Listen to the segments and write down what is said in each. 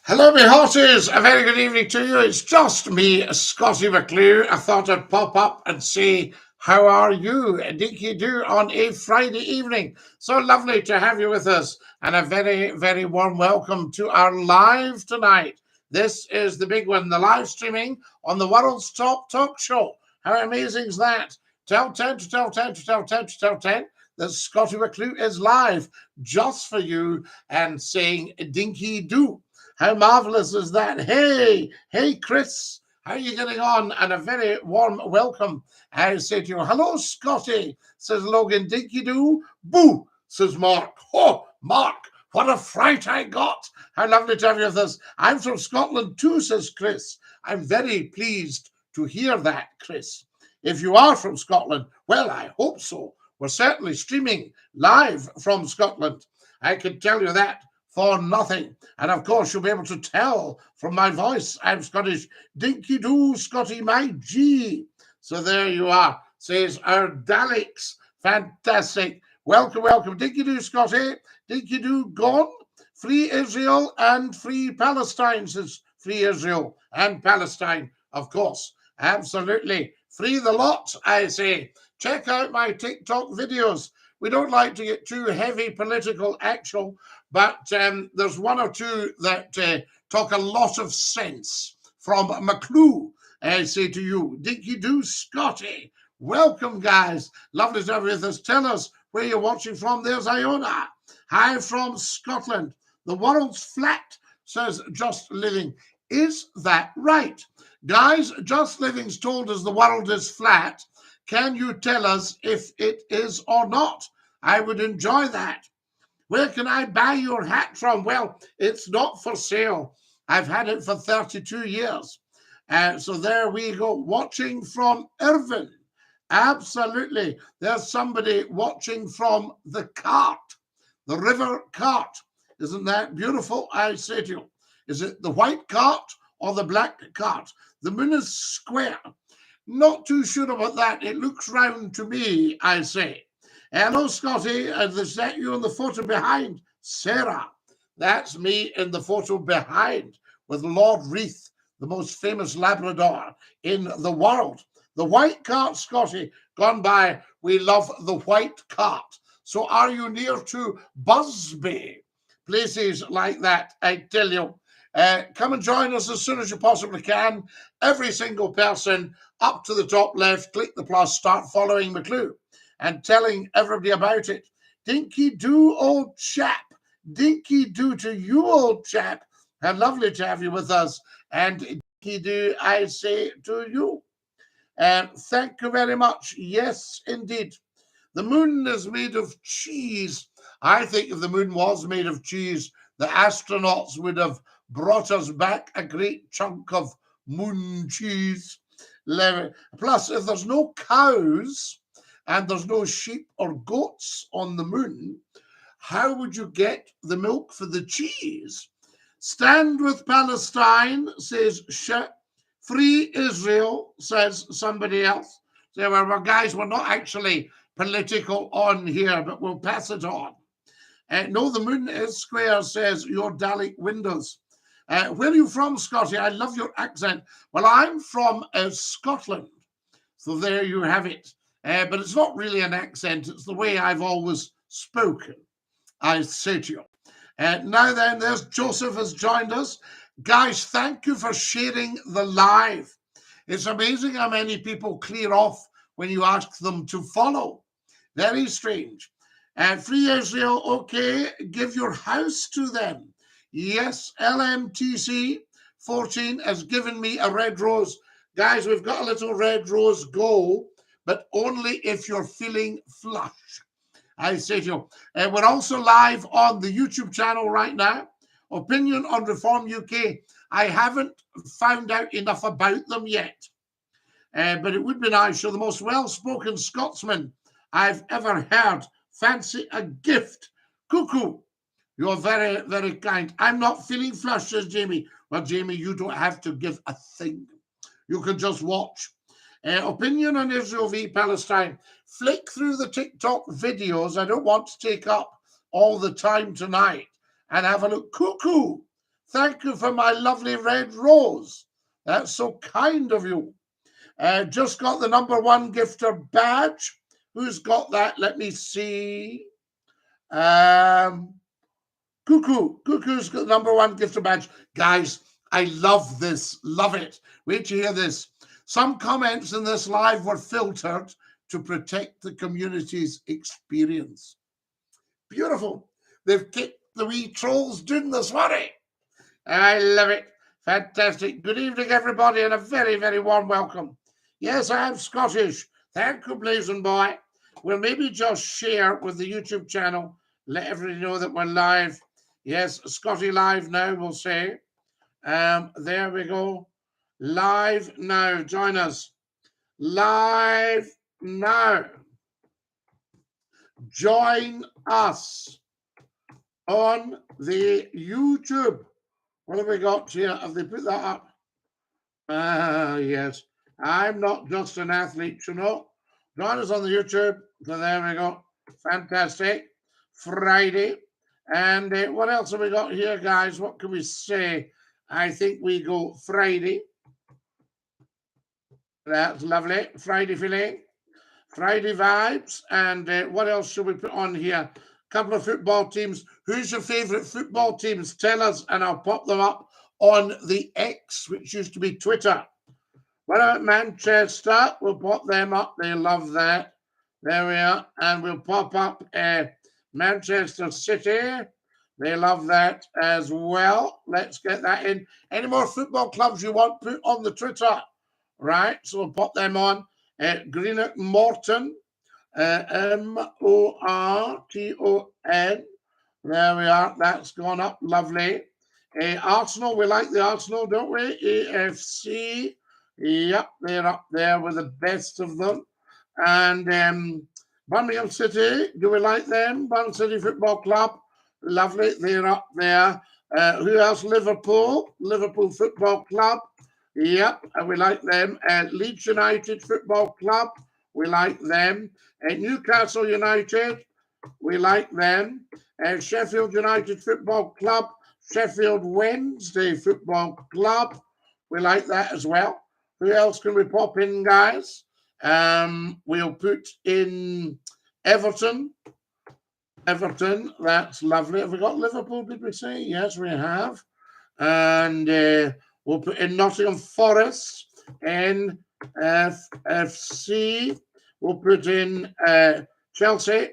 Hello, me hearties. A very good evening to you. It's just me, Scottie McClue. I thought I'd pop up and say, how are you? Dinky-Doo on a Friday evening. So lovely to have you with us. And a very, very warm welcome to our live tonight. This is the big one, the live streaming on the world's top talk show. How amazing is that? Tell 10 to tell 10 to tell 10 to tell 10 that Scottie McClue is live just for you and saying Dinky-Doo. How marvelous is that? Hey, Chris, how are you getting on? And a very warm welcome. I say to you, hello, Scotty, says Logan. Dinky-Doo, boo, says Mark. Oh, Mark, what a fright I got. How lovely to have you with us. I'm from Scotland too, says Chris. I'm very pleased to hear that, Chris. If you are from Scotland, well, I hope so. We're certainly streaming live from Scotland. I can tell you that for nothing. And of course, you'll be able to tell from my voice, I'm Scottish. Dinky-Doo, Scotty, my G. So there you are, says our Daleks. Fantastic. Welcome, welcome. Dinky-Doo, Scotty. Dinky-Doo gone. Free Israel and free Palestine, says free Israel and Palestine, of course. Absolutely. Free the lot, I say. Check out my TikTok videos. We don't like to get too heavy political actual, but there's one or two that talk a lot of sense from McClue. I say to you, Dinky-Doo, Scotty. Welcome, guys. Lovely to have you with us. Tell us where you're watching from. There's Iona. Hi from Scotland. The world's flat, says Just Living. Is that right? Guys, Just Living's told us the world is flat. Can you tell us if it is or not? I would enjoy that. Where can I buy your hat from? Well, it's not for sale. I've had it for 32 years. So there we go. Watching from Irvine. Absolutely. There's somebody watching from the cart, the river cart. Isn't that beautiful? I say to you. Is it the white cart or the black cart? The moon is square. Not too sure about that. It looks round to me, I say. Hello, Scotty. Is that you in the photo behind? Sarah. That's me in the photo behind with Lord Reith, the most famous Labrador in the world. The white cart, Scotty, gone by. We love the white cart. So are you near to Busby? Places like that, I tell you. Come and join us as soon as you possibly can. Every single person up to the top left, click the plus, start following McClue and telling everybody about it. Dinky-Doo, old chap. Dinky-Doo to you, old chap. How lovely to have you with us. And Dinky-Doo, I say to you. Thank you very much. Yes, indeed. The moon is made of cheese. I think if the moon was made of cheese, the astronauts would have brought us back a great chunk of moon cheese. Plus, if there's no cows and there's no sheep or goats on the moon, how would you get the milk for the cheese? Stand with Palestine, says Free Israel, says somebody else. So, well, guys, we're not actually political on here, but we'll pass it on. No, the moon is square, says your Dalek Windows. Where are you from, Scotty? I love your accent. Well, I'm from Scotland. So there you have it. But it's not really an accent. It's the way I've always spoken, I say to you. Now then, there's Joseph has joined us. Guys, thank you for sharing the live. It's amazing how many people clear off when you ask them to follow. Very strange. Free Israel, okay, give your house to them. Yes, LMTC 14 has given me a red rose. Guys, we've got a little red rose go, but only if you're feeling flush. I say to you. We're also live on the YouTube channel right now. Opinion on Reform UK. I haven't found out enough about them yet. But it would be nice. You're the most well-spoken Scotsman I've ever heard. Fancy a gift. Cuckoo. You're very, very kind. I'm not feeling flush, says Jamie. Well, Jamie, you don't have to give a thing. You can just watch. Opinion on Israel v. Palestine. Flick through the TikTok videos. I don't want to take up all the time tonight. And have a look. Cuckoo. Thank you for my lovely red rose. That's so kind of you. Just got the #1 gifter badge. Who's got that? Let me see. Cuckoo's got the #1 gifter badge. Guys, I love this. Love it. Wait to hear this. Some comments in this live were filtered to protect the community's experience. Beautiful. They've kicked the wee trolls doing this worry. I love it. Fantastic. Good evening, everybody, and a very, very warm welcome. Yes, I am Scottish. Thank you, Blazing Boy. We'll maybe just share with the YouTube channel, let everybody know that we're live. Yes, Scotty live now, we'll say. There we go. Live now. Join us. Live now. Join us on the YouTube. What have we got here? Have they put that up? Yes. I'm not just an athlete, you know. Join us on the YouTube. So there we go. Fantastic. Friday. And what else have we got here, guys? What can we say? I think we go Friday. That's lovely. Friday feeling. Friday vibes. And what else should we put on here? A couple of football teams. Who's your favourite football teams? Tell us, and I'll pop them up on the X, which used to be Twitter. What about Manchester? We'll pop them up. They love that. There we are. And we'll pop up Manchester City. They love that as well. Let's get that in. Any more football clubs you want put on the Twitter? Right. So we'll pop them on. Greenock Morton. Morton. There we are. That's gone up. Lovely. Arsenal. We like the Arsenal, don't we? AFC. Yep, they're up there with the best of them. And Birmingham City, do we like them? Birmingham City Football Club, lovely, they're up there. Who else? Liverpool Football Club, yep, we like them. Leeds United Football Club, we like them. Newcastle United, we like them. Sheffield United Football Club, Sheffield Wednesday Football Club, we like that as well. Who else can we pop in, guys? We'll put in Everton. Everton, that's lovely. Have we got Liverpool, did we say? Yes, we have. And we'll put in Nottingham Forest, NFC. We'll put in Chelsea.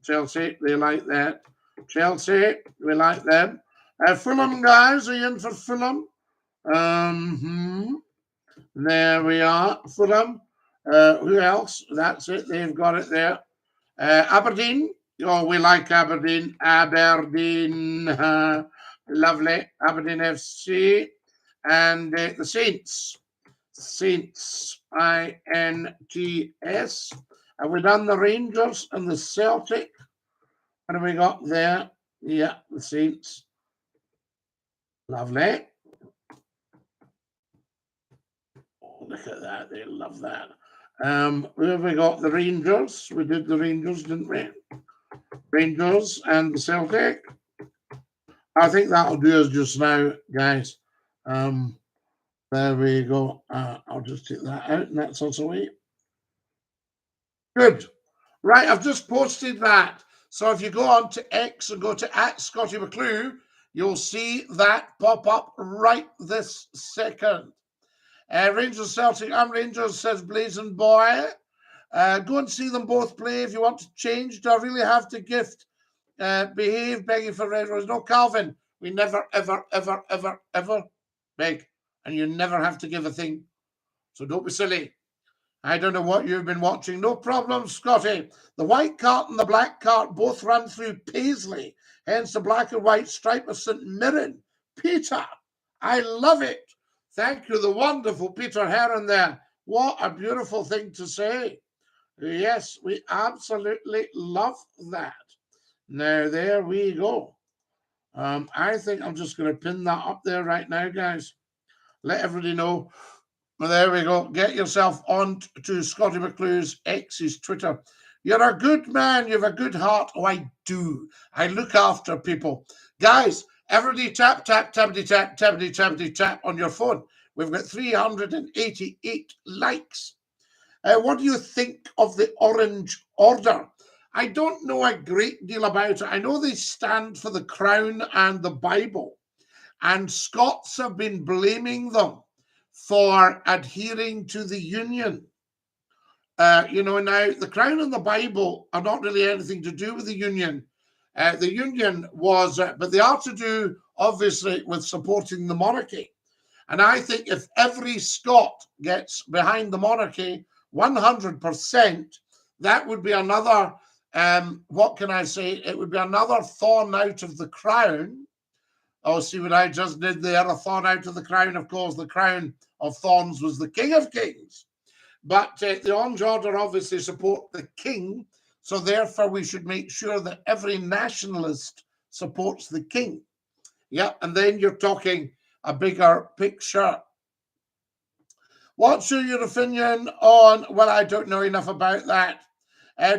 Chelsea, they like that. Chelsea, we like them. Fulham, guys, are you in for Fulham? There we are, Fulham. Who else? That's it. They've got it there. Aberdeen. Oh, we like Aberdeen. Aberdeen. Lovely. Aberdeen FC. And the Saints. Saints. INTS. Have we done the Rangers and the Celtic? What have we got there? Yeah, the Saints. Lovely. Look at that, they love that. Where have we got? The Rangers. We did the Rangers, didn't we? Rangers and the Celtic. I think that'll do us just now, guys. There we go. I'll just take that out, and that's us away. Good. Right, I've just posted that. So if you go on to X and go to @Scottie McClue, you'll see that pop up right this second. Rangers Celtic, I'm Rangers, says Blazing Boy. Go and see them both play if you want to change. Do I really have to gift? Behave, begging for red rose. No, Calvin, we never, ever, ever, ever, ever beg. And you never have to give a thing. So don't be silly. I don't know what you've been watching. No problem, Scotty. The white cart and the black cart both run through Paisley. Hence the black and white stripe of St. Mirren. Peter, I love it. Thank you, the wonderful Peter Heron there. What a beautiful thing to say. Yes, we absolutely love that. Now, there we go. I think I'm just going to pin that up there right now, guys. Let everybody know. Well, there we go. Get yourself on to Scottie McClue's X's Twitter. You're a good man. You have a good heart. Oh, I do. I look after people. Guys, Everybody tap, tap, tappity, tap, tappity, tappity, tap on your phone. We've got 388 likes. What do you think of the Orange Order? I don't know a great deal about it. I know they stand for the Crown and the Bible, and Scots have been blaming them for adhering to the Union. Now the Crown and the Bible are not really anything to do with the Union. The Union was, but they are to do, obviously, with supporting the monarchy. And I think if every Scot gets behind the monarchy 100%, that would be another, what can I say? It would be another thorn out of the crown. Oh, see what I just did there? A thorn out of the crown. Of course, the crown of thorns was the King of Kings. But the Orange Order obviously support the king, so therefore we should make sure that every nationalist supports the king. Yeah, and then you're talking a bigger picture. What's your opinion on, well, I don't know enough about that.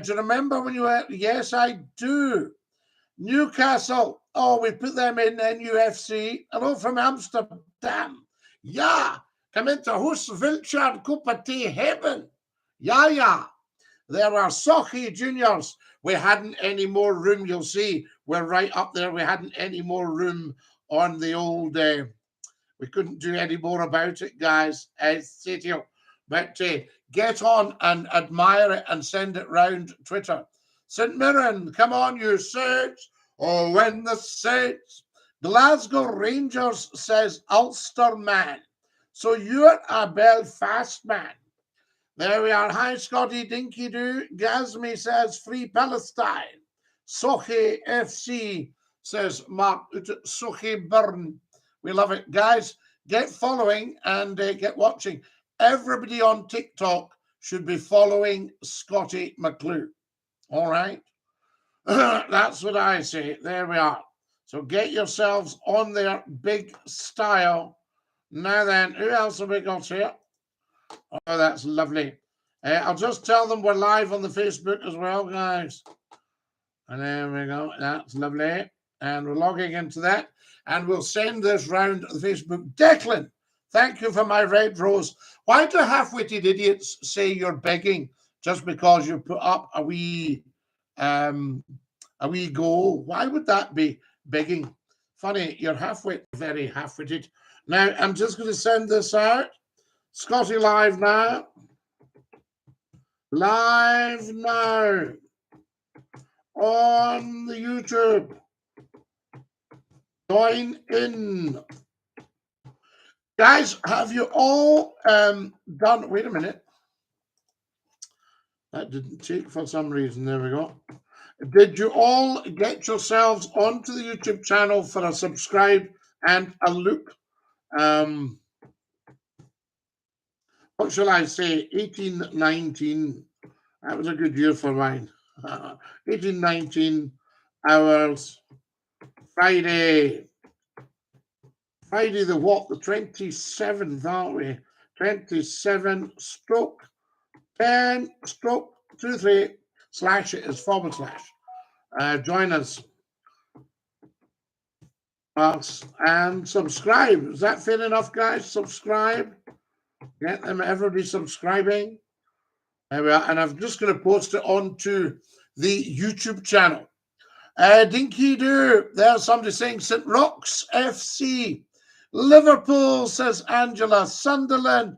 Do you remember when you were, yes, I do. Newcastle, oh, we put them in NUFC. Hello from Amsterdam. Yeah. Come into Hoes Vilchard Cup of Tea Heaven. Yeah. There were Sochi Juniors. We hadn't any more room, you'll see. We're right up there. We hadn't any more room on the old... we couldn't do any more about it, guys. I say to you. But get on and admire it and send it round Twitter. St Mirren, come on, you Saints. Oh, when the Saints. Glasgow Rangers says Ulster man. So you're a Belfast man. There we are. Hi, Scotty DINKY-DOO. Gazmi says Free Palestine. Sochi FC says Mark Sochi Burn. We love it. Guys, get following and get watching. Everybody on TikTok should be following Scottie McClue. All right? That's what I say. There we are. So get yourselves on there, big style. Now then, who else have we got here? Oh, that's lovely. I'll just tell them we're live on the Facebook as well, guys. And there we go. That's lovely. And we're logging into that. And we'll send this round the Facebook. Declan, thank you for my red rose. Why do half-witted idiots say you're begging just because you put up a wee goal? Why would that be begging? Funny, you're half-wit, very half-witted. Now, I'm just going to send this out. Scotty live now. Live now on the YouTube. Join in. Guys, have you all done... Wait a minute. That didn't take for some reason. There we go. Did you all get yourselves onto the YouTube channel for a subscribe and a look? What shall I say? 1819. That was a good year for mine. 1819 hours. Friday the what? The 27th, aren't we? 27 stroke 10 stroke 23 slash it is / join us and subscribe. Is that fair enough, guys? Subscribe. Get them, everybody subscribing. There we are. And I'm just going to post it onto the YouTube channel. DINKY-DOO. There's somebody saying St Roch's FC. Liverpool, says Angela. Sunderland.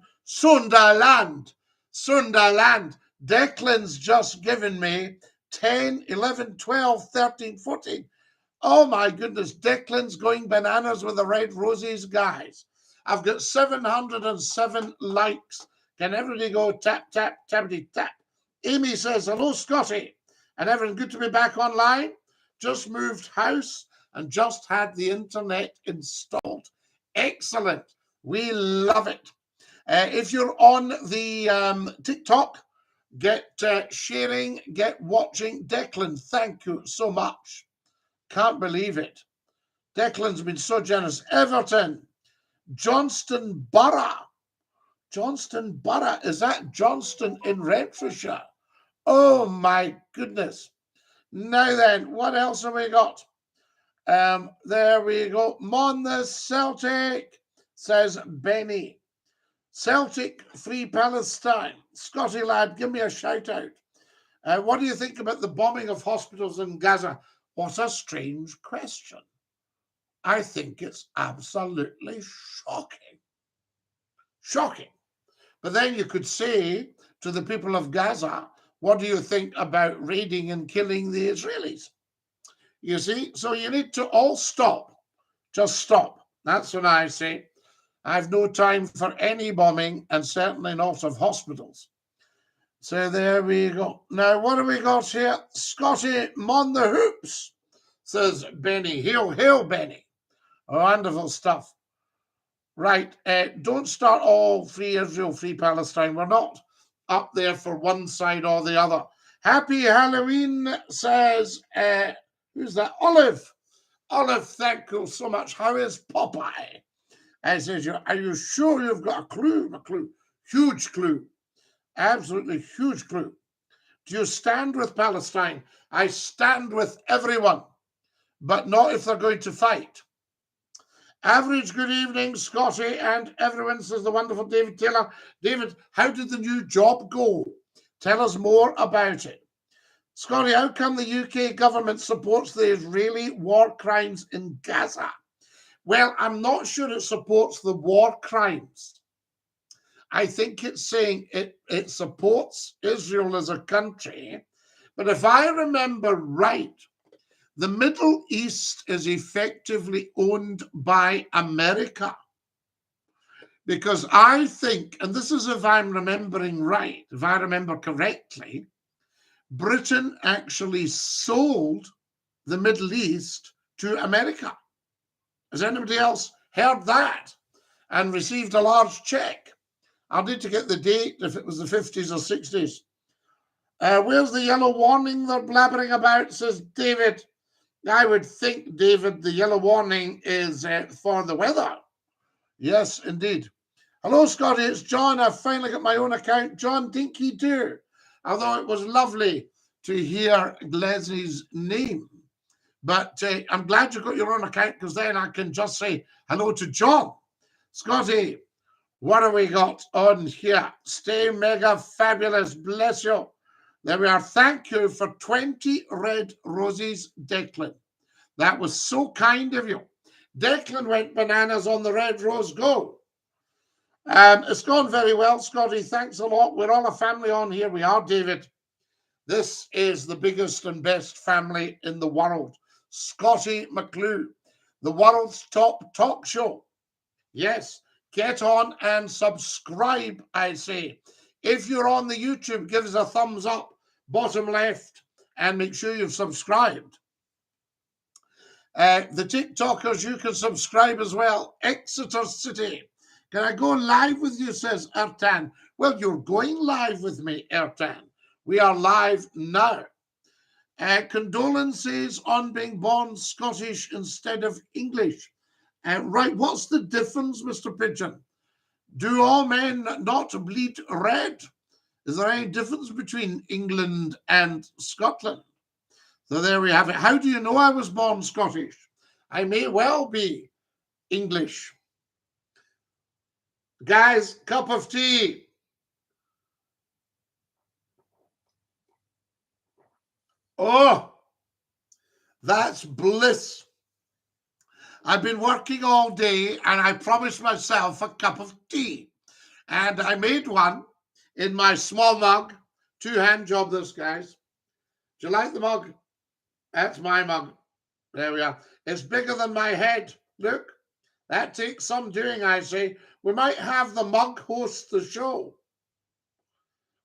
Declan's just given me 10, 11, 12, 13, 14. Oh my goodness, Declan's going bananas with the red roses, guys. I've got 707 likes. Can everybody go tap, tap, tappity, tap? Amy says, hello, Scotty. And everyone, good to be back online. Just moved house and just had the internet installed. Excellent. We love it. If you're on the TikTok, get sharing, get watching. Declan, thank you so much. Can't believe it. Declan's been so generous. Everton, Johnston Borough. Johnston Borough. Is that Johnston in Renfrewshire? Oh, my goodness. Now then, what else have we got? There we go. Mon the Celtic, says Benny. Celtic, free Palestine. Scotty lad, give me a shout out. What do you think about the bombing of hospitals in Gaza? What a strange question. I think it's absolutely shocking. Shocking. But then you could say to the people of Gaza, what do you think about raiding and killing the Israelis? You see, so you need to all stop. Just stop. That's what I say. I've no time for any bombing and certainly not of hospitals. So there we go. Now, what have we got here? Scotty Mon the Hoops, says Benny. Hail, Benny. Wonderful stuff. Right, don't start all free Israel, free Palestine. We're not up there for one side or the other. Happy Halloween, says, who's that? Olive. Olive, thank you so much. How is Popeye? I says, are you sure you've got a clue? A clue. Huge clue. Absolutely huge clue. Do you stand with Palestine? I stand with everyone, but not if they're going to fight. Average good evening, Scotty, and everyone, says the wonderful David Taylor. David, how did the new job go? Tell us more about it. Scotty, how come the UK government supports the Israeli war crimes in Gaza? Well, I'm not sure it supports the war crimes. I think it's saying it supports Israel as a country. But if I remember right, the Middle East is effectively owned by America. Because I think, and this is if I'm remembering right, if I remember correctly, Britain actually sold the Middle East to America. Has anybody else heard that and received a large check? I'll need to get the date if it was the 50s or 60s. Where's the yellow warning they're blabbering about, says David. I would think, David, the yellow warning is for the weather. Yes, indeed. Hello, Scotty, it's John. I've finally got my own account, John DINKY-DOO. Although it was lovely to hear Leslie's name. But I'm glad you got your own account, because then I can just say hello to John. Scotty, what have we got on here? Stay mega fabulous. Bless you. There we are. Thank you for 20 red roses, Declan. That was so kind of you. Declan went bananas on the red rose go. It's gone very well, Scotty. Thanks a lot. We're all a family on here. We are, David. This is the biggest and best family in the world. Scottie McClue, the world's top talk show. Yes, get on and subscribe, I say. If you're on the YouTube, give us a thumbs up, bottom left, and make sure you've subscribed. The TikTokers, you can subscribe as well. Exeter City. Can I go live with you, says Ertan. Well, you're going live with me, Ertan. We are live now. Condolences on being born Scottish instead of English. Right, what's the difference, Mr. Pigeon? Do all men not bleed red? Is there any difference between England and Scotland? So there we have it. How do you know I was born Scottish? I may well be English. Guys, cup of tea. Oh, that's bliss. I've been working all day and I promised myself a cup of tea. And I made one in my small mug. Two-hand job this, guys. Do you like the mug? That's my mug. There we are. It's bigger than my head. Look, that takes some doing, I say. We might have the mug host the show.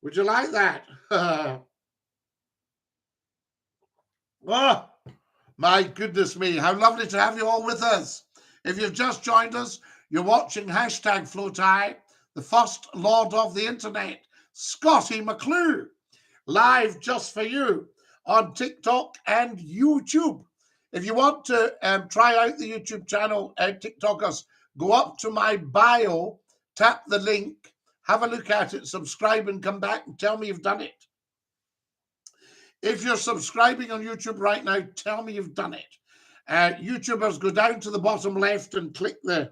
Would you like that? Oh, my goodness me. How lovely to have you all with us. If you've just joined us, you're watching #FloTie, the first lord of the internet, Scottie McClue, live just for you on TikTok and YouTube. If you want to try out the YouTube channel, TikTokers, go up to my bio, tap the link, have a look at it, subscribe, and come back and tell me you've done it. If you're subscribing on YouTube right now, tell me you've done it. YouTubers, go down to the bottom left and click the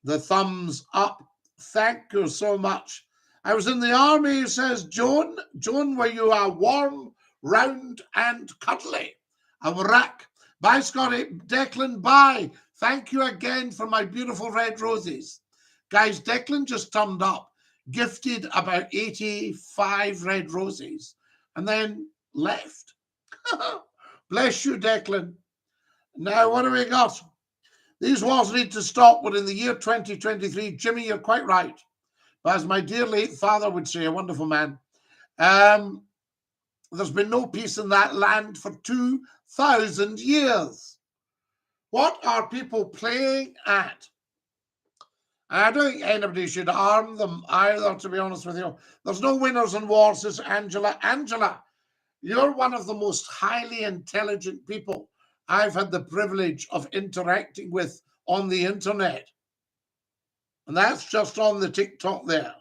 thumbs up. Thank you so much. I was in the army, says Joan. Joan, were you are warm, round, and cuddly? A wrack. Bye, Scotty. Declan, bye. Thank you again for my beautiful red roses. Guys, Declan just turned up, gifted about 85 red roses, and then left. Bless you, Declan. Now, what do we got? These wars need to stop. We're in the year 2023. Jimmy, you're quite right. But as my dear late father would say, a wonderful man, there's been no peace in that land for 2,000 years. What are people playing at? And I don't think anybody should arm them either, to be honest with you. There's no winners in war, says Angela. Angela, you're one of the most highly intelligent people I've had the privilege of interacting with on the internet. And that's just on the TikTok there.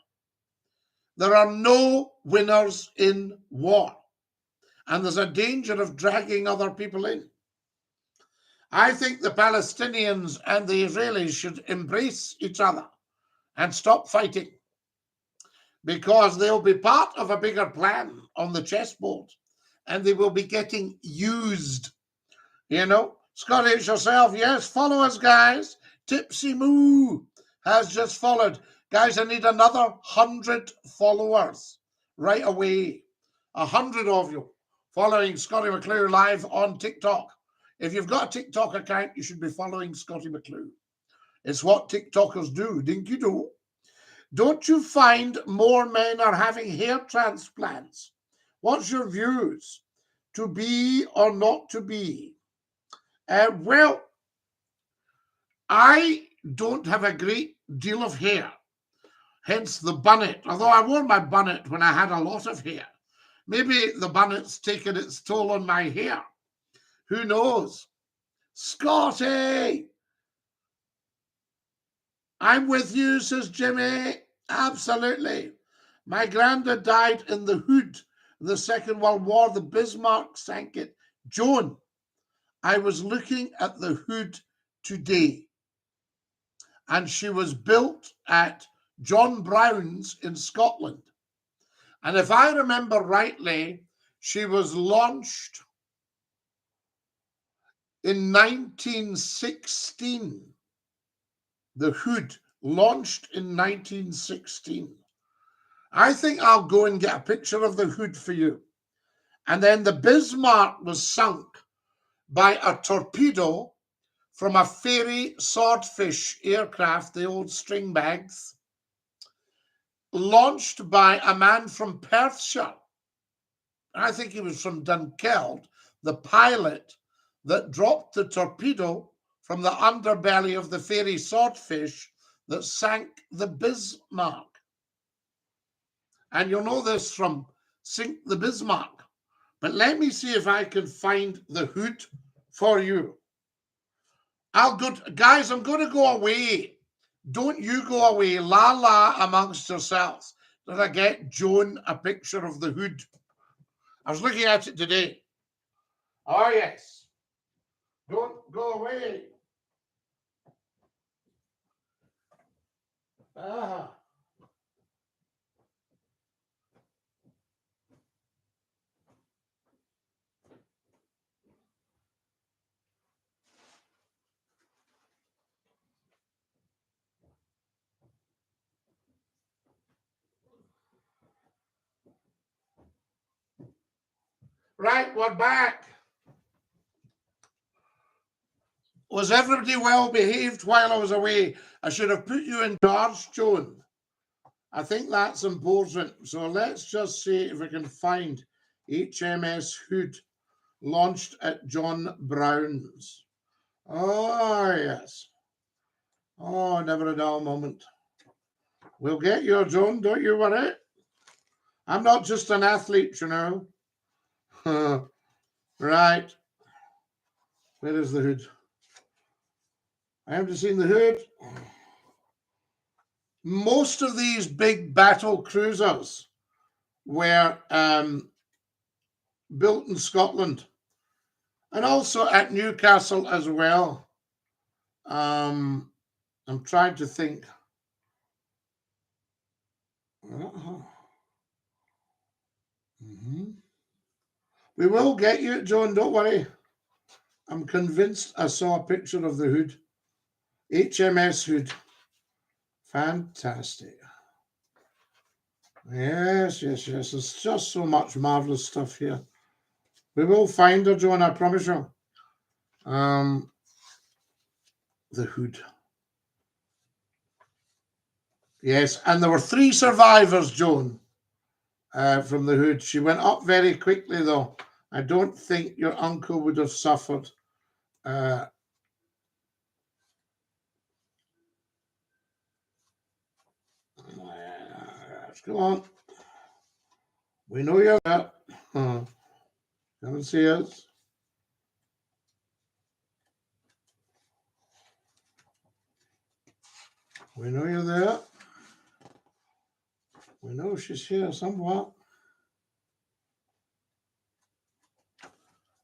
There are no winners in war. And there's a danger of dragging other people in. I think the Palestinians and the Israelis should embrace each other and stop fighting, because they'll be part of a bigger plan on the chessboard and they will be getting used. You know, Scotty, it's yourself. Yes, follow us, guys. Tipsy Moo has just followed. Guys, I need another 100 followers right away. 100 of you following Scottie McClue live on TikTok. If you've got a TikTok account, you should be following Scottie McClue. It's what TikTokers do. DINKY-DOO. Don't you find more men are having hair transplants? What's your views? To be or not to be? Well, I don't have a great deal of hair, hence the bunnet. Although I wore my bunnet when I had a lot of hair. Maybe the bunnet's taken its toll on my hair. Who knows? Scotty! I'm with you, says Jimmy. Absolutely. My granddad died in the hood in the Second World War. The Bismarck sank it. Joan, I was looking at the hood today, and she was built at John Brown's in Scotland. And if I remember rightly, she was launched in 1916. The hood launched in 1916. I think I'll go and get a picture of the hood for you. And then the Bismarck was sunk by a torpedo from a Fairey Swordfish aircraft, the old string bags, launched by a man from Perthshire. I think he was from Dunkeld, the pilot that dropped the torpedo from the underbelly of the Fairey Swordfish that sank the Bismarck. And you'll know this from Sink the Bismarck. But let me see if I can find the hood for you. Guys, I'm going to go away. Don't you go away. La la amongst yourselves. Did I get Joan a picture of the hood? I was looking at it today. Oh, yes. Don't go away. Ah. Right, we're back. Was everybody well behaved while I was away? I should have put you in charge, Joan. I think that's important. So let's just see if we can find HMS Hood launched at John Brown's. Oh, yes. Oh, never a dull moment. We'll get you, Joan. Don't you worry. I'm not just an athlete, you know. Right. Where is the hood? I haven't seen the hood. Most of these big battle cruisers were built in Scotland. And also at Newcastle as well. I'm trying to think. Mhm. We will get you, John, don't worry. I'm convinced I saw a picture of the hood. HMS hood. Fantastic. Yes, yes, yes. There's just so much marvelous stuff here. We will find her, John, I promise you. The hood. Yes, and there were 3 survivors, Joan, from the hood. She went up very quickly, though. I don't think your uncle would have suffered. Come on. We know you're there. Come and see us. We know you're there. We know she's here somewhat.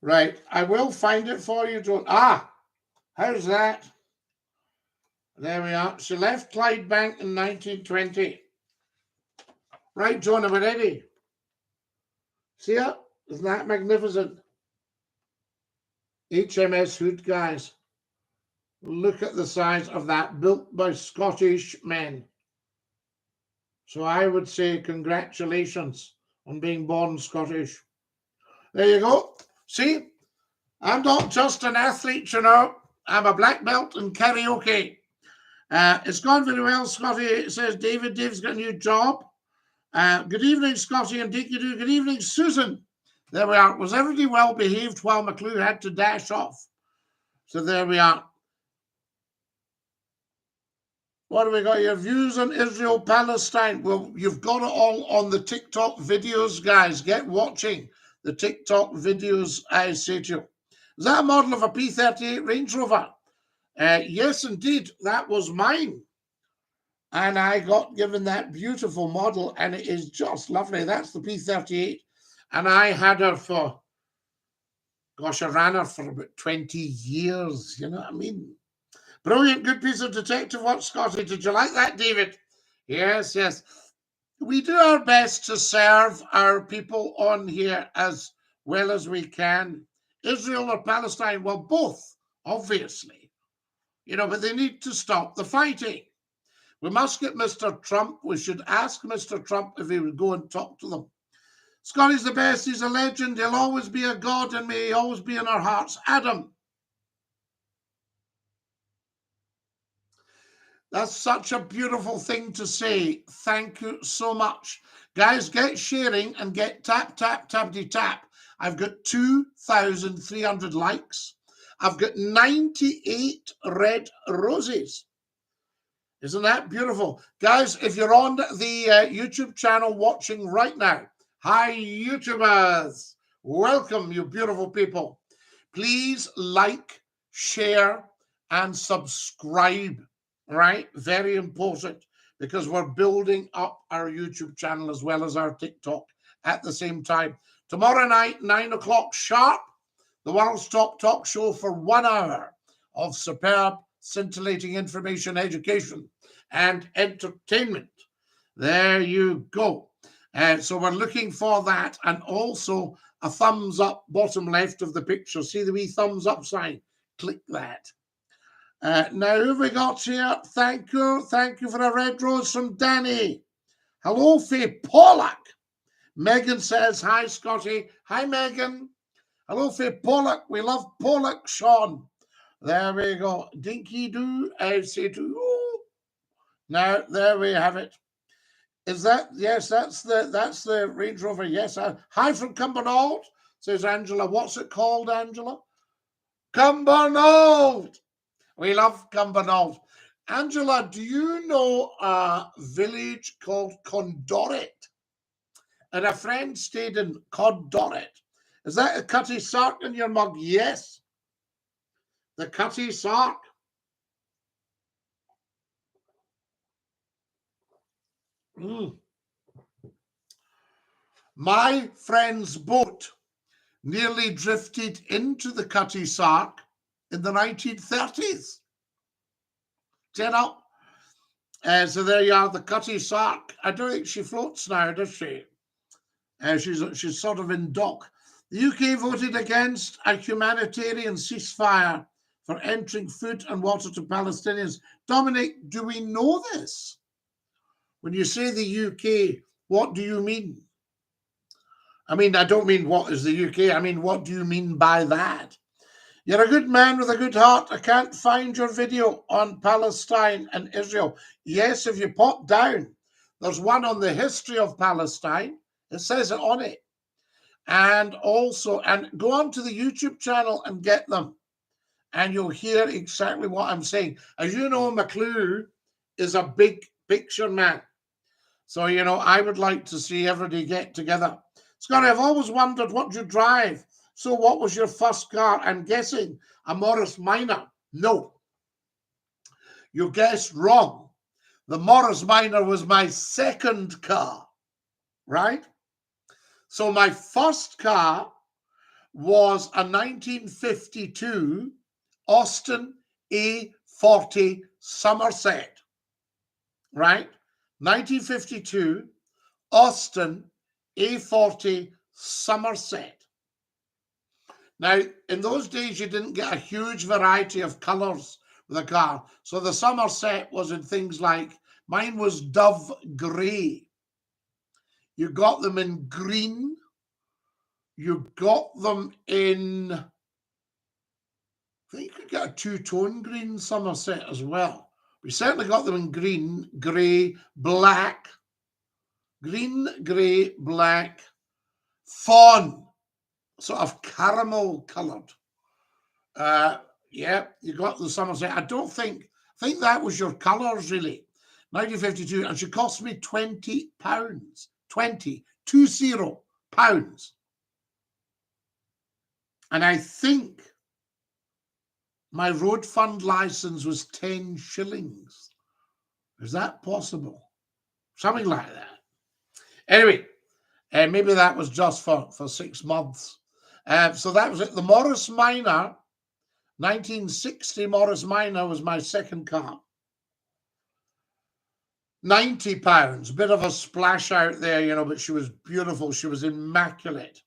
Right, I will find it for you, Joan. How's that? There we are. She left Clydebank in 1920. Right, Joan, are we ready? See it? Isn't that magnificent? HMS Hood, guys. Look at the size of that, built by Scottish men. So I would say congratulations on being born Scottish. There you go. See, I'm not just an athlete, you know. I'm a black belt in karaoke. It's gone very well, Scotty, says David. David's got a new job. Good evening, Scotty and DINKY-DOO. Good evening, Susan. There we are. Was everybody well behaved while McClue had to dash off? So there we are. What have we got? Your views on Israel Palestine? Well, you've got it all on the TikTok videos, guys. Get watching the TikTok videos, I say to you. Is that a model of a P38 Range Rover? Yes, indeed. That was mine. And I got given that beautiful model, and it is just lovely. That's the P38. And I had her for, gosh, I ran her for about 20 years. You know what I mean? Brilliant, good piece of detective work, Scotty. Did you like that, David? Yes, yes. We do our best to serve our people on here as well as we can. Israel or Palestine? Well, both, obviously. You know, but they need to stop the fighting. We must get Mr. Trump. We should ask Mr. Trump if he would go and talk to them. Scotty's the best. He's a legend. He'll always be a god, and may he always be in our hearts. Adam. That's such a beautiful thing to say. Thank you so much. Guys, get sharing and get tap, tap, tappity, tap. I've got 2,300 likes. I've got 98 red roses. Isn't that beautiful? Guys, if you're on the YouTube channel watching right now, hi, YouTubers. Welcome, you beautiful people. Please like, share, and subscribe. Right? Very important, because we're building up our YouTube channel as well as our TikTok at the same time. Tomorrow night, 9 o'clock sharp, the world's top talk show for 1 hour of superb, scintillating information, education, and entertainment. There you go. So we're looking for that, and also a thumbs up bottom left of the picture. See the wee thumbs up sign? Click that. Now, who have we got here? Thank you. Thank you for a red rose from Danny. Hello, Faye Pollock. Megan says, hi, Scotty. Hi, Megan. Hello, Faye Pollock. We love Pollock, Sean. There we go. DINKY-DOO, I say to you. Now, there we have it. Is that, yes, that's the Range Rover. Yes. Hi from Cumbernauld, says Angela. What's it called, Angela? Cumbernauld. We love Cumbernauld. Angela, do you know a village called Condorit? And a friend stayed in Condorit. Is that a Cutty Sark in your mug? Yes. The Cutty Sark. My friend's boat nearly drifted into the Cutty Sark in the 1930s. You know? So there you are, the Cutty Sark. I don't think she floats now, does she? She's sort of in dock. The UK voted against a humanitarian ceasefire for entering food and water to Palestinians. Dominic, do we know this? When you say the UK, what do you mean? I mean, I don't mean what is the UK. I mean, what do you mean by that? You're a good man with a good heart. I can't find your video on Palestine and Israel. Yes, if you pop down, there's one on the history of Palestine. It says it on it. And also, and go on to the YouTube channel and get them. And you'll hear exactly what I'm saying. As you know, McClue is a big picture man. So, you know, I would like to see everybody get together. Scotty, I've always wondered what you drive. So what was your first car? I'm guessing a Morris Minor. No. You guessed wrong. The Morris Minor was my second car, right? So my first car was a 1952 Austin A40 Somerset, right? 1952 Austin A40 Somerset. Now, in those days, you didn't get a huge variety of colours with a car. So the Somerset was in things like, mine was dove grey. You got them in green. You got them in, I think you could get a two-tone green Somerset as well. We certainly got them in green, grey, black. Green, grey, black, fawn, sort of caramel coloured. Yeah, you got the Somerset. I think that was your colours, really. 1952, and she cost me £20. 20 pounds. And I think my road fund license was 10 shillings. Is that possible? Something like that. Anyway, maybe that was just for 6 months. So that was it. The Morris Minor, 1960 Morris Minor was my second car. £90, bit of a splash out there, you know, but she was beautiful. She was immaculate.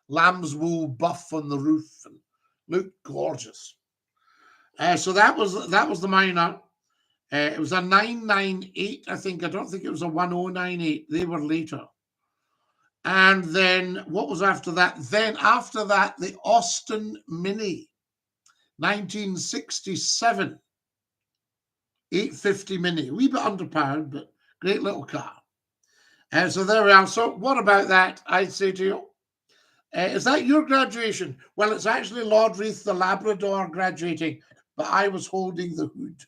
Lamb's wool buff on the roof and looked gorgeous. So that was the Minor. It was a 998, I think. I don't think it was a 1098. They were later. And then what was after that? Then after that, the Austin Mini, 1967. 850 Mini, a wee bit underpowered, but great little car. So there we are. So what about that, I'd say to you? Is that your graduation? Well, it's actually Lord Reith the Labrador graduating, but I was holding the hood.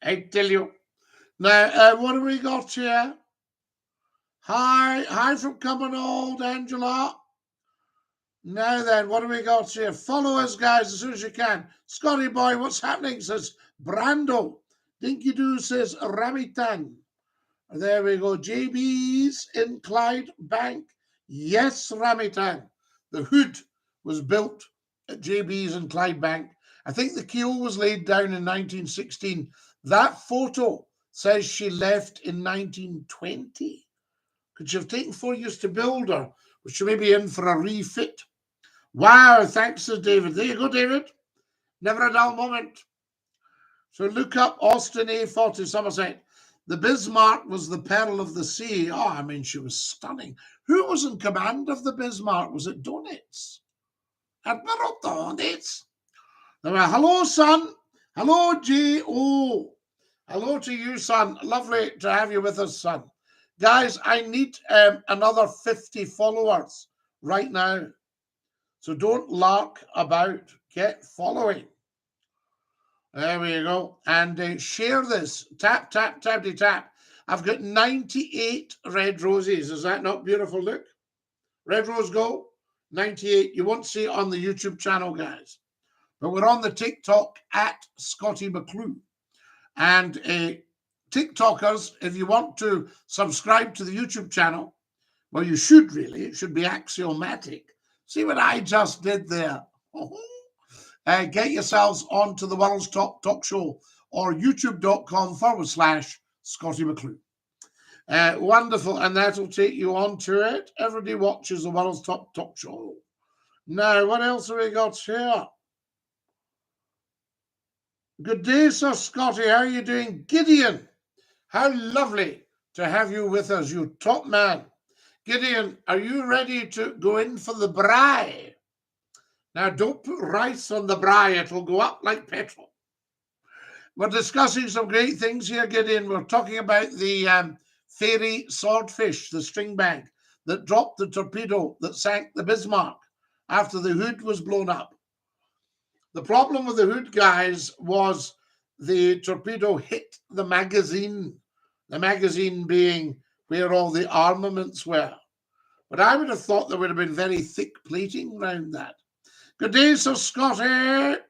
I tell you. Now, what have we got here? Hi from Cumbernauld, Angela. Now then, what have we got here? Follow us, guys, as soon as you can. Scotty boy, what's happening? Says Brando. DINKY-DOO says Ramitan. There we go. JB's in Clydebank. Yes, Ramitan. The hood was built at JB's in Clydebank. I think the keel was laid down in 1916. That photo says she left in 1920. Could she have taken 4 years to build her? Was she maybe in for a refit? Wow, thanks to David. There you go, David. Never a dull moment. So look up Austin A40 Somerset. The Bismarck was the pearl of the sea. Oh, I mean, she was stunning. Who was in command of the Bismarck? Was it Donitz? Admiral Donitz. Hello, son. Hello, G.O. Hello to you, son. Lovely to have you with us, son. Guys, I need another 50 followers right now. So don't lark about. Get following. There we go. And share this. Tap, tap, tappity, tap. I've got 98 red roses. Is that not beautiful? Look. Red rose go. 98. You won't see it on the YouTube channel, guys. But we're on the TikTok at Scottie McClue. And TikTokers, if you want to subscribe to the YouTube channel, Well, you should really. It should be axiomatic. See what I just did there? Get yourselves onto the World's Top Talk Show or youtube.com/Scottie McClue. Wonderful, and that'll take you on to it. Everybody watches the World's Top Talk Show. Now, what else have we got here? Good day, Sir Scottie. How are you doing? Gideon, how lovely to have you with us, you top man. Gideon, are you ready to go in for the braai? Now, don't put rice on the braai. It'll go up like petrol. We're discussing some great things here, Gideon. We're talking about the fairy swordfish, the string bag, that dropped the torpedo that sank the Bismarck after the hood was blown up. The problem with the hood, guys, was the torpedo hit the magazine being where all the armaments were. But I would have thought there would have been very thick plating around that. Good day, Sir Scottie,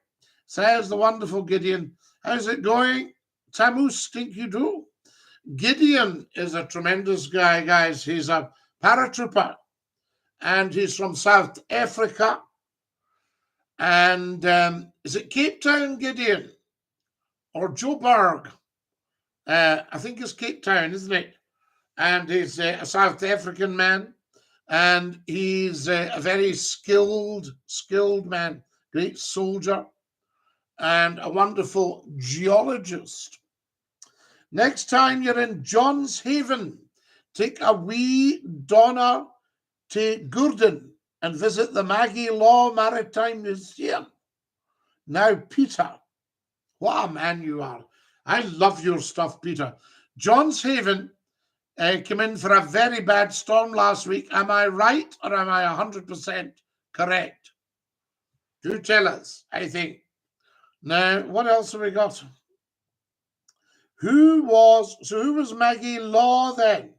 says the wonderful Gideon. How's it going? Tamus, DINKY-DOO. Gideon is a tremendous guy, guys. He's a paratrooper, and he's from South Africa. And is it Cape Town, Gideon? Or Joburg? I think it's Cape Town, isn't it? And he's a South African man. And he's a very skilled man, great soldier, and a wonderful geologist. Next time you're in Johns Haven, take a wee Donna to Gourdon and visit the Maggie Law Maritime Museum. Now, Peter, what a man you are. I love your stuff, Peter. Johns Haven came in for a very bad storm last week. Am I right or am I 100% correct? Do tell us, I think. Now, what else have we got? Who was Maggie Law then?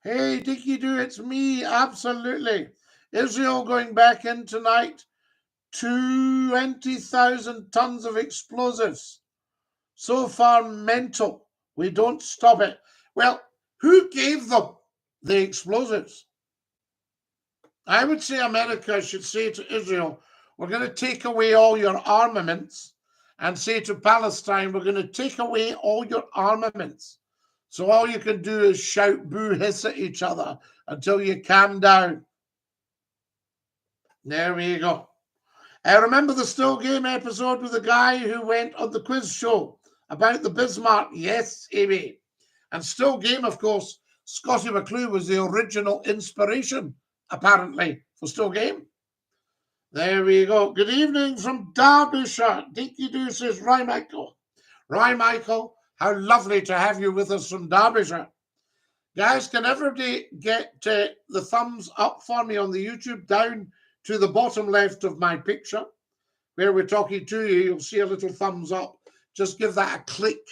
Hey, DINKY-DOO, it's me, absolutely. Israel going back in tonight. 20,000 tons of explosives. So far, mental. We don't stop it. Well, who gave them the explosives? I would say America should say to Israel, we're going to take away all your armaments, and say to Palestine, we're going to take away all your armaments. So all you can do is shout, boo, hiss at each other until you calm down. There we go. I remember the Still Game episode with the guy who went on the quiz show about the Bismarck. Yes, Amy. And Still Game, of course, Scottie McClue was the original inspiration, apparently, for Still Game. There we go. Good evening from Derbyshire. DINKY-DOO says, Roy Michael. Roy Michael, how lovely to have you with us from Derbyshire. Guys, can everybody get the thumbs up for me on the YouTube down to the bottom left of my picture where we're talking to you? You'll see a little thumbs up. Just give that a click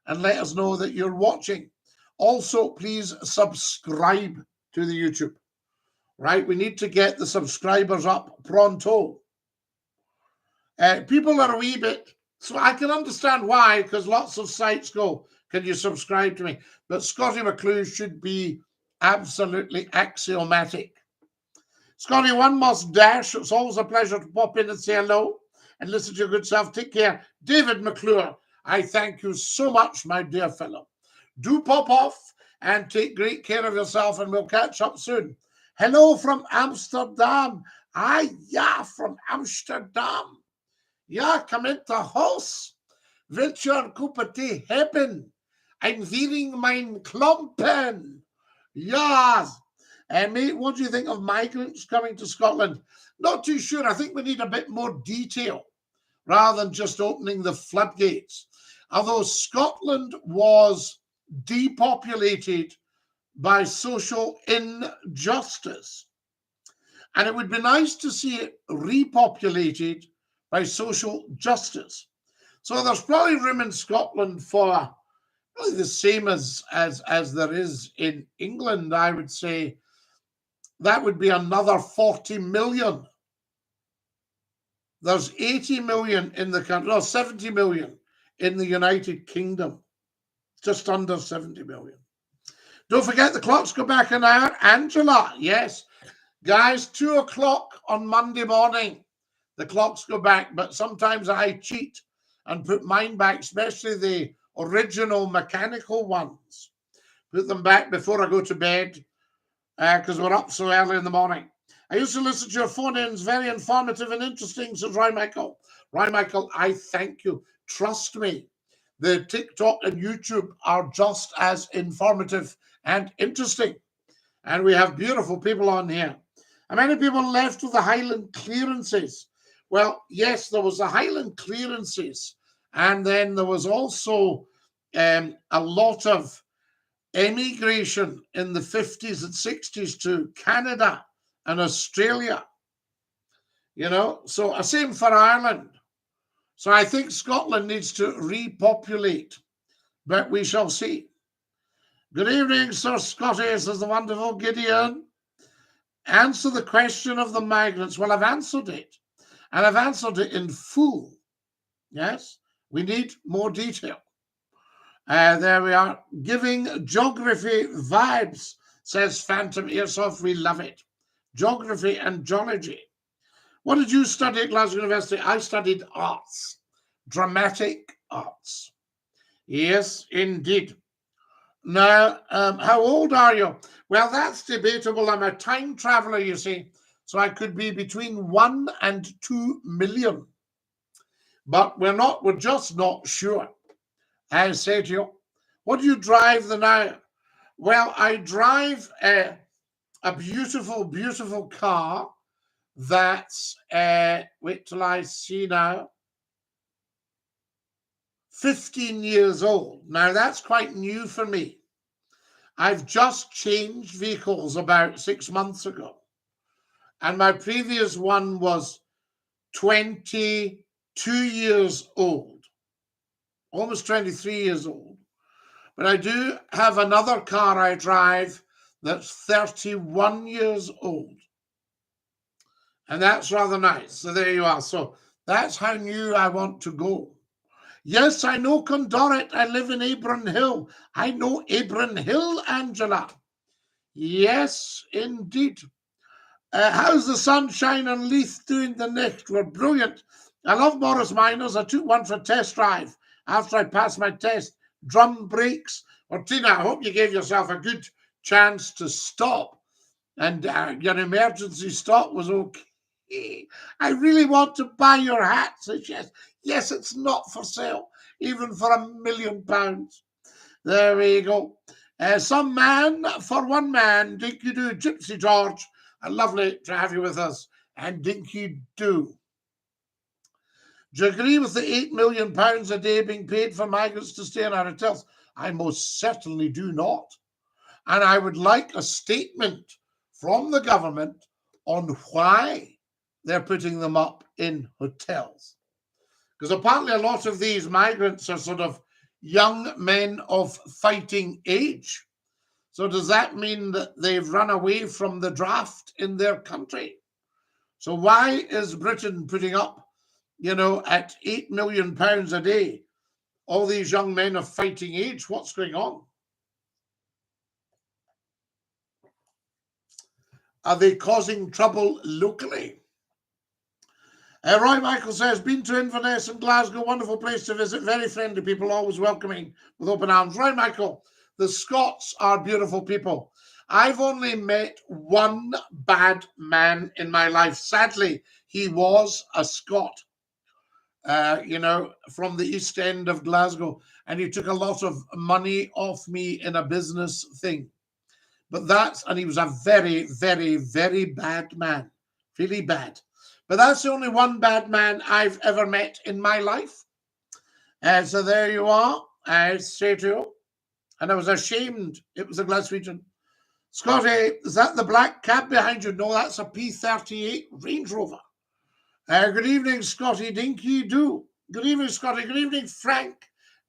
and let us know that you're watching. Also, please subscribe to the YouTube. Right, we need to get the subscribers up pronto. People are a wee bit, so I can understand why, because lots of sites go, can you subscribe to me? But Scottie McClue should be absolutely axiomatic. Scottie, one must dash. It's always a pleasure to pop in and say hello and listen to your good self. Take care. David McClure, I thank you so much, my dear fellow. Do pop off and take great care of yourself, and we'll catch up soon. Hello from Amsterdam. Ja, from Amsterdam. Ja, come into house. Wilt je een koppie thee hebben? I'm feeling mijn klompen. Ja. Mate, what do you think of migrants coming to Scotland? Not too sure. I think we need a bit more detail rather than just opening the floodgates. Although Scotland was depopulated by social injustice. And it would be nice to see it repopulated by social justice. So there's probably room in Scotland for really the same as there is in England, I would say. That would be another 40 million. There's 80 million in the country, no, 70 million in the United Kingdom. Just under 70 million. Don't forget the clocks go back an hour. Angela, yes. Guys, 2 o'clock on Monday morning. The clocks go back, but sometimes I cheat and put mine back, especially the original mechanical ones. Put them back before I go to bed because we're up so early in the morning. I used to listen to your phone-ins, very informative and interesting, says Roy Michael. Roy Michael, I thank you. Trust me, the TikTok and YouTube are just as informative and interesting. And we have beautiful people on here. How many people left with the Highland clearances? Well, yes, there was the Highland clearances. And then there was also a lot of emigration in the 50s and 60s to Canada and Australia. You know, so same for Ireland. So I think Scotland needs to repopulate, but we shall see. Good evening, Sir Scottie, says the wonderful Gideon. Answer the question of the migrants. Well, I've answered it, and I've answered it in full. Yes, we need more detail. There we are. Giving geography vibes, says Phantom Airsoft. We love it. Geography and geology. What did you study at Glasgow University? I studied arts, dramatic arts. Yes, indeed. Now, how old are you? Well, that's debatable. I'm a time traveler, you see, so I could be between 1 and 2 million. But we're just not sure. I say to you, what do you drive now? Well, I drive a beautiful, beautiful car that's, wait till I see now, 15 years old. Now, that's quite new for me. I've just changed vehicles about 6 months ago. And my previous one was 22 years old, almost 23 years old. But I do have another car I drive that's 31 years old. And that's rather nice. So there you are. So that's how new I want to go. Yes, I know Condorit. I live in Abron Hill. I know Abron Hill, Angela. Yes, indeed. How's the sunshine and Leith doing the next? We're brilliant. I love Morris Minors. I took one for a test drive after I passed my test. Drum brakes. Well, Tina, I hope you gave yourself a good chance to stop. And your emergency stop was okay. I really want to buy your hat, says yes. Yes, it's not for sale, even for £1 million. There we go. Some man for one man. Dinky-Doo, Gypsy George. Lovely to have you with us. And Dinky-Doo. Do you agree with the £8 million a day being paid for migrants to stay in our hotels? I most certainly do not. And I would like a statement from the government on why they're putting them up in hotels. Because apparently a lot of these migrants are sort of young men of fighting age. So does that mean that they've run away from the draft in their country? So why is Britain putting up, at £8 million a day, all these young men of fighting age? What's going on? Are they causing trouble locally? Roy Michael says, been to Inverness in Glasgow, wonderful place to visit, very friendly people, always welcoming with open arms. Roy Michael, the Scots are beautiful people. I've only met one bad man in my life. Sadly, he was a Scot, from the East End of Glasgow, and he took a lot of money off me in a business thing. And he was a very, very, very bad man, really bad. But that's the only one bad man I've ever met in my life. So there you are, I say to you. And I was ashamed it was a Glaswegian. Scottie, is that the black cab behind you? No, that's a P38 Range Rover. Good evening, Scottie Dinky-Doo. Good evening, Scottie. Good evening, Frank.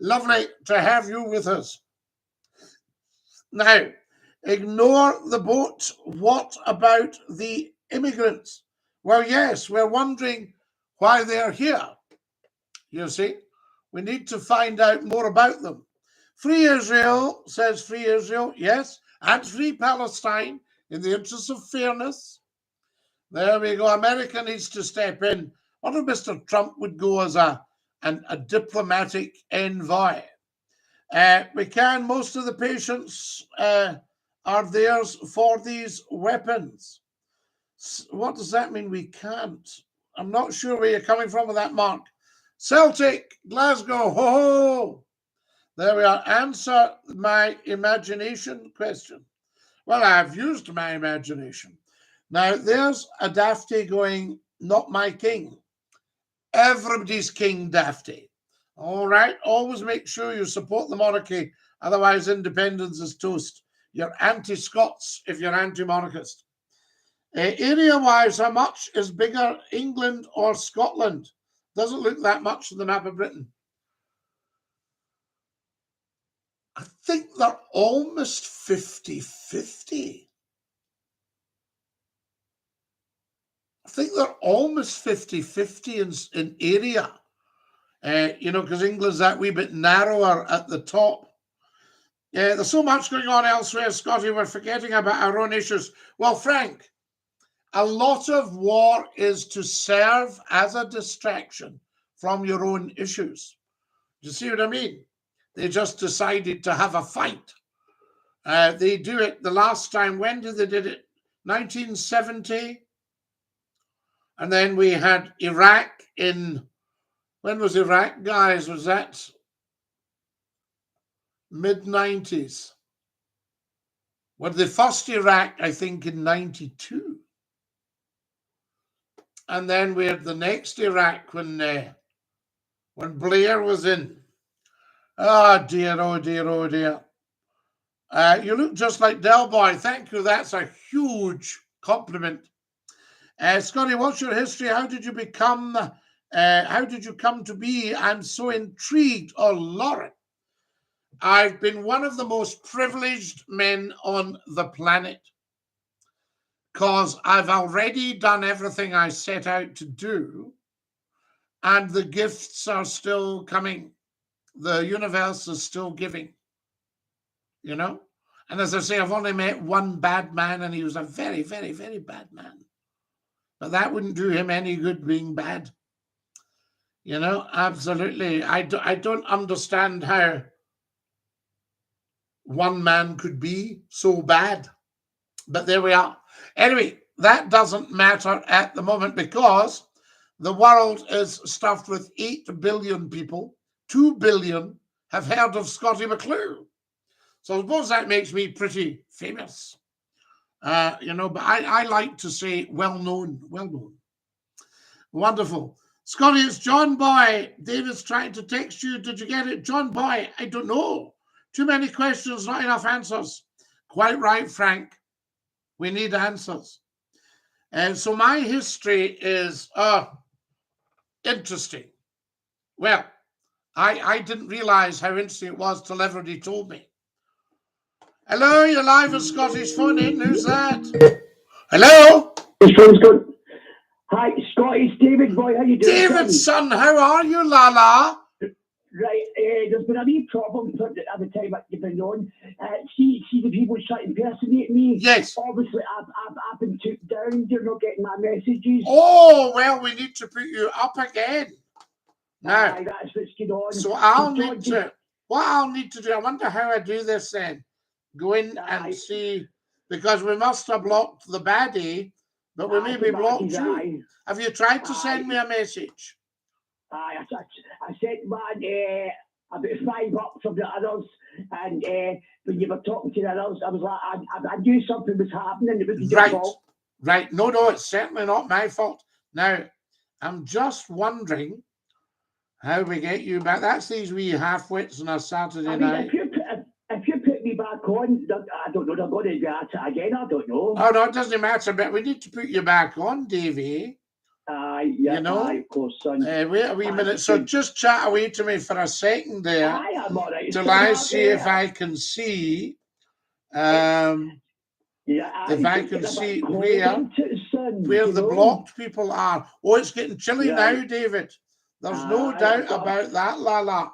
Lovely to have you with us. Now, ignore the boat. What about the immigrants? Well, yes, we're wondering why they're here. You see, we need to find out more about them. Free Israel, says Free Israel. Yes, and free Palestine in the interest of fairness. There we go. America needs to step in. I wonder if Mr. Trump would go as a diplomatic envoy. Most of the patients are theirs for these weapons. What does that mean? We can't. I'm not sure where you're coming from with that, Mark. Celtic, Glasgow, ho ho. There we are. Answer my imagination question. Well, I've used my imagination. Now, there's a Daphne going, not my king. Everybody's king, Daphne. All right? Always make sure you support the monarchy. Otherwise, independence is toast. You're anti-Scots if you're anti-monarchist. Area-wise, how much is bigger, England or Scotland? Doesn't look that much on the map of Britain. I think they're almost 50-50. I think they're almost 50-50 in area. Because England's that wee bit narrower at the top. There's so much going on elsewhere, Scotty, we're forgetting about our own issues. Well, Frank, a lot of war is to serve as a distraction from your own issues. Do you see what I mean? They just decided to have a fight. They do it the last time. When did they did it? 1970. And then we had Iraq in, when was Iraq, guys? Was that mid-90s? Well, the first Iraq, I think, in 92. And then we had the next Iraq when Blair was in. Oh, dear, oh, dear, oh, dear. You look just like Del Boy. Thank you. That's a huge compliment. Scotty, what's your history? How did you come to be? I'm so intrigued. Oh, Lauren. I've been one of the most privileged men on the planet because I've already done everything I set out to do, and the gifts are still coming. The universe is still giving, And as I say, I've only met one bad man, and he was a very, very, very bad man. But that wouldn't do him any good being bad. Absolutely. I don't understand how one man could be so bad. But there we are. Anyway, that doesn't matter at the moment because the world is stuffed with 8 billion people. 2 billion have heard of Scottie McClue. So I suppose that makes me pretty famous. But I like to say well-known. Wonderful. Scotty, it's John Boy. David's trying to text you. Did you get it? John Boy, I don't know. Too many questions, not enough answers. Quite right, Frank. We need answers. And so my history is interesting. Well, I didn't realize how interesting it was till everybody told me. Hello, you're live on Scottish Phone In. Who's that? Hello? Hi, Scotty, it's David Boy. How you doing? David, son, how are you, Lala? Right, there's been a wee problem at the time you've been on. See the people trying to impersonate me? Yes. Obviously, I've been took down. You're not getting my messages. Oh, well, we need to put you up again. Now, that's what's going on. So what I'll need to do, I wonder how I do this then. Go in and see, because we must have blocked the baddie, but we maybe blocked you. Have you tried to send me a message? I sent one about 5 up from the others, and when you were talking to the others, I was like, I knew something was happening. It was your fault. Right. No, it's certainly not my fault. Now, I'm just wondering how we get you back. That's these wee half-wits on a Saturday night. If you put me back on, I don't know, they're going to be at it again, I don't know. Oh, no, it doesn't matter, but we need to put you back on, Davey. Of course, son. Wait a wee minute. So just chat away to me for a second there. I'm all right. Till I see if I can see. If I can see where the blocked people are. Oh, it's getting chilly now, David. There's no doubt about that, Lala.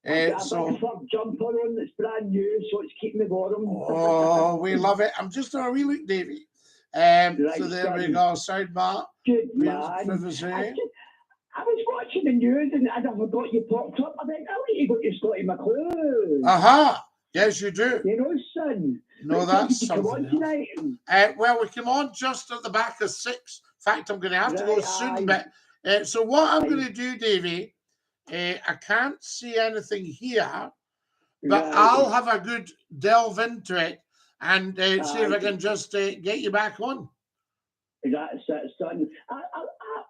I've got a So, big fur jumper on that's brand new, so it's keeping me warm. oh, we love it. I'm just on a wee look, Davy. Right, So there we son. go. Sound Mark. Good Privacy. man. I was watching the news and I forgot you popped up. I think, I need to go to Scottie McClue. Aha. Yes, you do. You know, son. No, What time that's did you come on something else. tonight? Well, we came on just at the back of 6. In fact, I'm going to have to go Right, soon. aye. But so what I'm Aye. going to do, Davy, I can't see anything here, but Right. I'll have a good delve into it and see if I Aye. can just get you back on. That's it, son.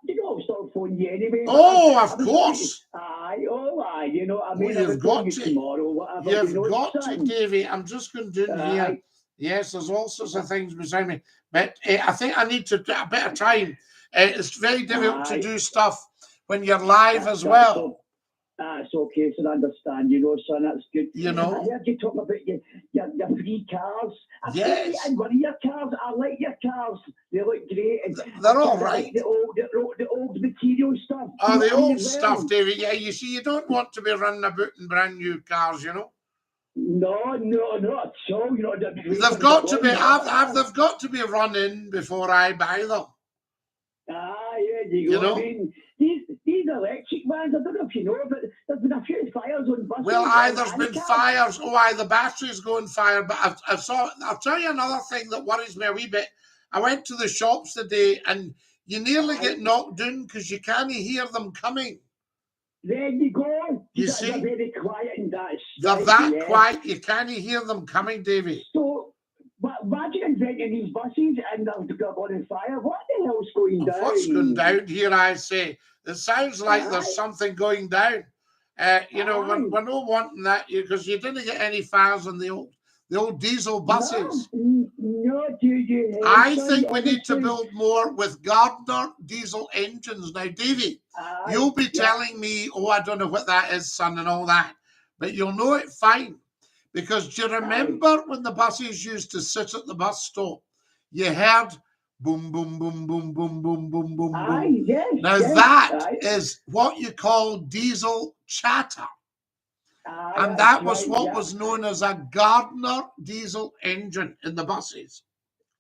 You know, I'll start phoning you anyway. Oh, of course. Aye, oh, aye. You know what I mean? Oh, you've got you to. tomorrow, whatever. You've you know, got son. to, Davy. I'm just going to do it here. Aye. Yes, there's all sorts of things beside me. But I think I need to get a bit of time. It's very difficult to Aye. do stuff when you're live as well. That's okay, son. I understand. You know, son, that's good. You know? I heard you talking about your free cars. I've Yes. seen one of your cars. I like your cars. They look great. And They're all I right. like the old material stuff. Oh, You the know what I mean, old as stuff, well? David. Yeah, you see, you don't want to be running about in brand new cars, you know. No, not at all. You know, They've got to be. They've got to be running before I buy them. Ah, yeah, you know? I mean, these electric vans, I don't know if you know, but there's been a few fires on buses. Well, there's been fires. Oh, the batteries go on fire. But I'll tell you another thing that worries me a wee bit. I went to the shops today, and you nearly get knocked down because you can't hear them coming. There you go. You They're see? very quiet and that's They're that quiet, you can't hear them coming, Davy. So, imagine inventing these buses and they've got on fire. What the hell's going down? What's going down here, I say? It sounds like there's something going down. You know, we're not wanting that because you didn't get any fires on the old diesel buses. No, do you? I think we need to build more with Gardner diesel engines. Now, Davy, you'll be telling me, oh, I don't know what that is, son, and all that. But you'll know it fine. Because do you remember when the buses used to sit at the bus stop? You heard boom, boom, boom, boom, boom, boom, boom, boom, boom. Yes, now that is what you call diesel chatter. And that was what was known as a Gardner diesel engine in the buses.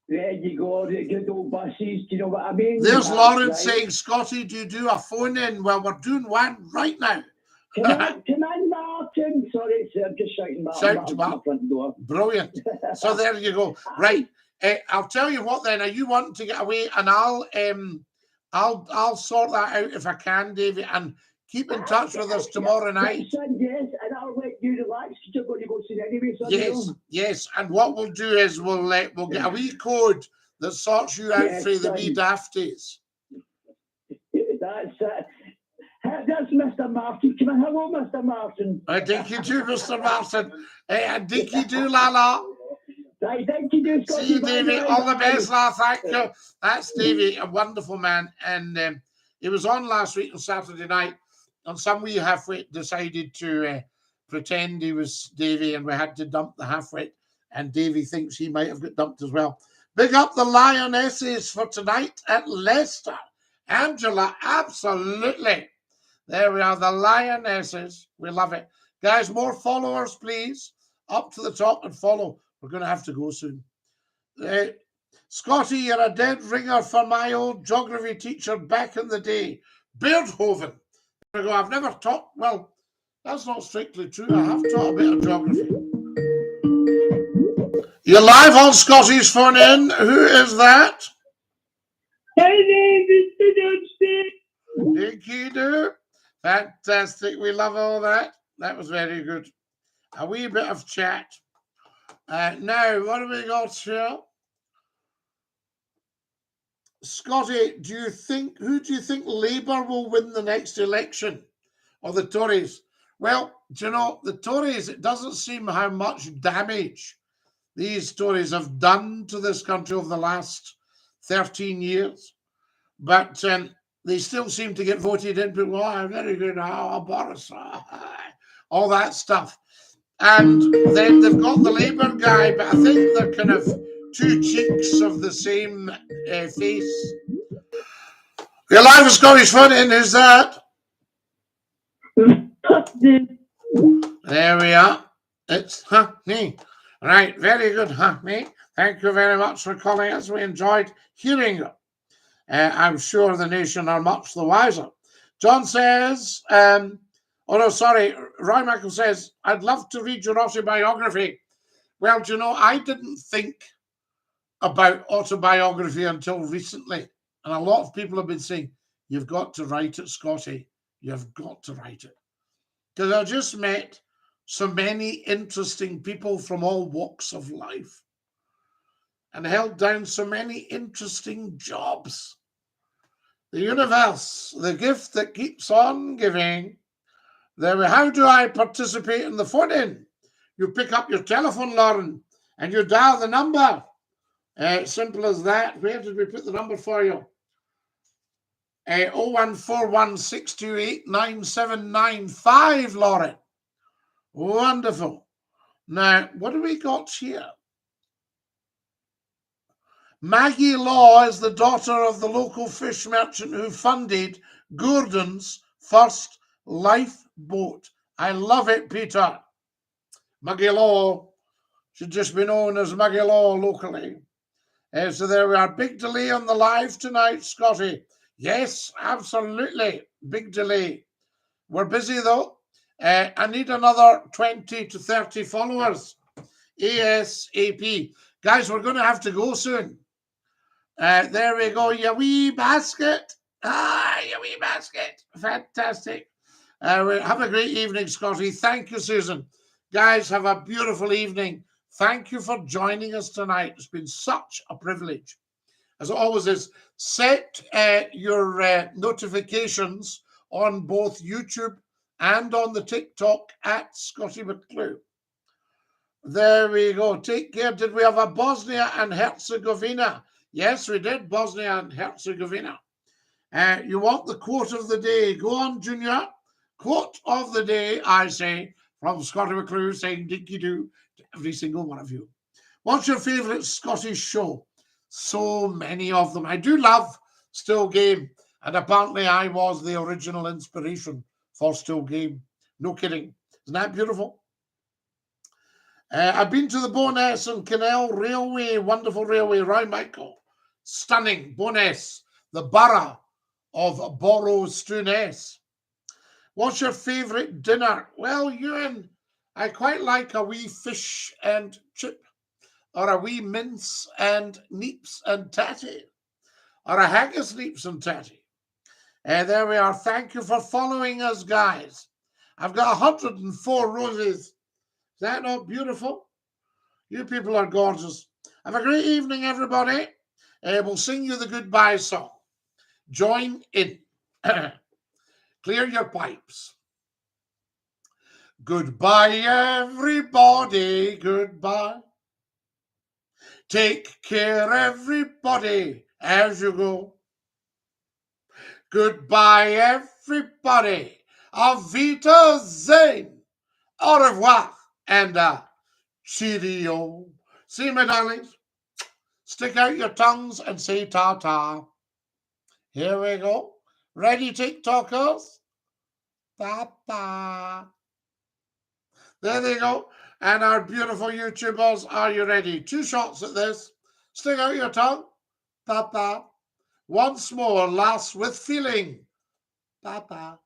There you go, the good old buses, do you know what I mean? There's Lauren saying, Scotty, do you do a phone in? Well, we're doing one right now. Come on, Martin. Sorry, sir, I'm just shouting Martin. Shout front door. Brilliant. So there you go. Right. I'll tell you what then. Are you wanting to get away? And I'll sort that out if I can, David. And keep in touch with us tomorrow night. Yes, and I'll let you relax. You're going to go see anyway. Yes. And what we'll do is we'll get a wee code that sorts you out through the wee dafties. That's it. That's Mr. Martin. Come on, hello, Mr. Martin. DINKY-DOO, Mr. Martin. And DINKY-DOO, Lala. DINKY-DOO, Scotty. See you, Davey. All the best, La. Thank you. That's Davey, a wonderful man. And he was on last week on Saturday night. And some wee halfwit decided to pretend he was Davey, and we had to dump the halfwit. And Davey thinks he might have got dumped as well. Big up the Lionesses for tonight at Leicester. Angela, absolutely. There we are, the Lionesses. We love it. Guys, more followers, please. Up to the top and follow. We're going to have to go soon. Scotty, you're a dead ringer for my old geography teacher back in the day. Beardhoven. There we go. I've never taught, well, that's not strictly true. I have taught a bit of geography. You're live on Scotty's phone in. Who is that? DINKY-DOO. Fantastic. We love all that. That was very good. A wee bit of chat. Now, what have we got here? Scotty, who do you think Labour will win the next election? Or the Tories? Well, do you know, the Tories, it doesn't seem how much damage these Tories have done to this country over the last 13 years. But they still seem to get voted in. People, oh, very good, Boris, all that stuff. And then they've got the Labour guy, but I think they're kind of two cheeks of the same face. You're live with Scottish Fun in, who's that? There we are. It's me. Right, very good, me. Thank you very much for calling us. We enjoyed hearing you. I'm sure the nation are much the wiser. John says, oh no, sorry, Roy Michael says, I'd love to read your autobiography. Well, do you know, I didn't think about autobiography until recently. And a lot of people have been saying, you've got to write it, Scotty. You've got to write it. Because I just met so many interesting people from all walks of life and held down so many interesting jobs. The universe, the gift that keeps on giving. How do I participate in the phone-in? You pick up your telephone, Lauren, and you dial the number. Simple as that. Where did we put the number for you? 01416289795, Lauren. Wonderful. Now, what do we got here? Maggie Law is the daughter of the local fish merchant who funded Gordon's first lifeboat. I love it, Peter. Maggie Law should just be known as Maggie Law locally. So there we are. Big delay on the live tonight, Scotty. Yes, absolutely. Big delay. We're busy though. I need another 20 to 30 followers. ASAP. Guys, we're going to have to go soon. There we go. Ya wee basket. Ya wee basket. Fantastic. Have a great evening, Scotty. Thank you, Susan. Guys, have a beautiful evening. Thank you for joining us tonight. It's been such a privilege. As always is, set your notifications on both YouTube and on the TikTok at Scottie McClue. There we go. Take care. Did we have a Bosnia and Herzegovina? Yes, we did. Bosnia and Herzegovina. You want the quote of the day? Go on, Junior. Quote of the day, I say, from Scottie McClue saying dinky-doo to every single one of you. What's your favourite Scottish show? So many of them. I do love Still Game, and apparently I was the original inspiration for Still Game. No kidding. Isn't that beautiful? I've been to the Bowness and Canal Railway, wonderful railway, Roy Michael. Stunning, Bowness, the borough of Borrow-Stouness. What's your favourite dinner? Well, Ewan, I quite like a wee fish and chip, or a wee mince and neeps and tatty, or a haggis neeps and tatty. There we are. Thank you for following us, guys. I've got 104 roses. Is that not beautiful? You people are gorgeous. Have a great evening, everybody. We'll sing you the goodbye song. Join in. Clear your pipes. Goodbye, everybody. Goodbye. Take care, everybody, as you go. Goodbye, everybody. Auf Wiedersehen. Au revoir. And cheerio. See, my darlings? Stick out your tongues and say ta-ta. Here we go. Ready, TikTokers? Ta-ta. There they go. And our beautiful YouTubers, are you ready? 2 shots at this. Stick out your tongue. Ta-ta. Once more, last with feeling. Ta-ta.